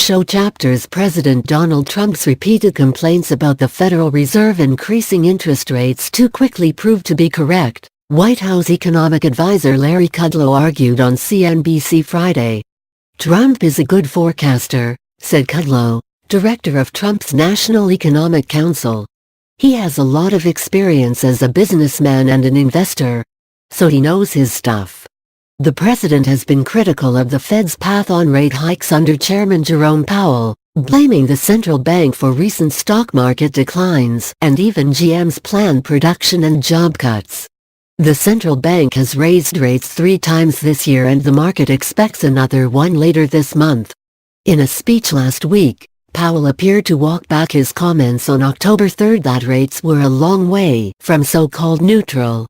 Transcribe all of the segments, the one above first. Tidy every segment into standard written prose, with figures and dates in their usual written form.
show chapters President Donald Trump's repeated complaints about the Federal Reserve increasing interest rates too quickly proved to be correct, White House economic advisor Larry Kudlow argued on CNBC Friday. Trump is a good forecaster, said Kudlow, director of Trump's National Economic Council. He has a lot of experience as a businessman and an investor, so he knows his stuff. The president has been critical of the Fed's path on rate hikes under Chairman Jerome Powell, blaming the central bank for recent stock market declines and even GM's planned production and job cuts. The central bank has raised rates 3 times this year and the market expects another one later this month. In a speech last week, Powell appeared to walk back his comments on October 3 that rates were a long way from so-called neutral.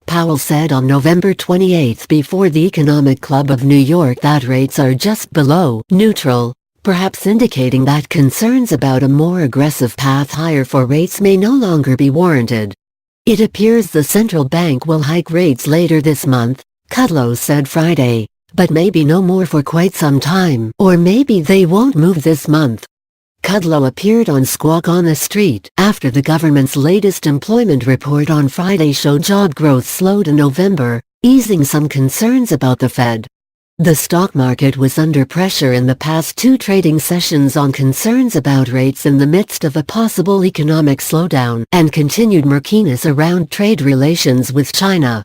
Powell said on November 28 before the Economic Club of New York that rates are just below neutral, perhaps indicating that concerns about a more aggressive path higher for rates may no longer be warranted. It appears the central bank will hike rates later this month, Kudlow said Friday, but maybe no more for quite some time, or maybe they won't move this month. Kudlow appeared on Squawk on the Street after the government's latest employment report on Friday showed job growth slowed in November, easing some concerns about the Fed. The stock market was under pressure in the past 2 trading sessions on concerns about rates in the midst of a possible economic slowdown and continued murkiness around trade relations with China.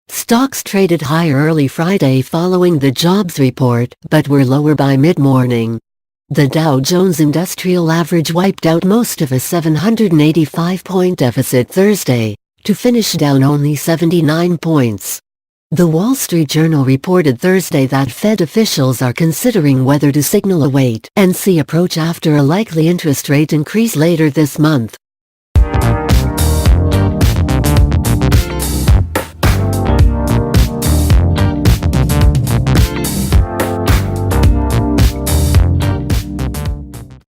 Stocks traded higher early Friday following the jobs report but were lower by mid-morning. The Dow Jones Industrial Average wiped out most of a 785-point deficit Thursday, to finish down only 79 points. The Wall Street Journal reported Thursday that Fed officials are considering whether to signal a wait-and-see approach after a likely interest rate increase later this month.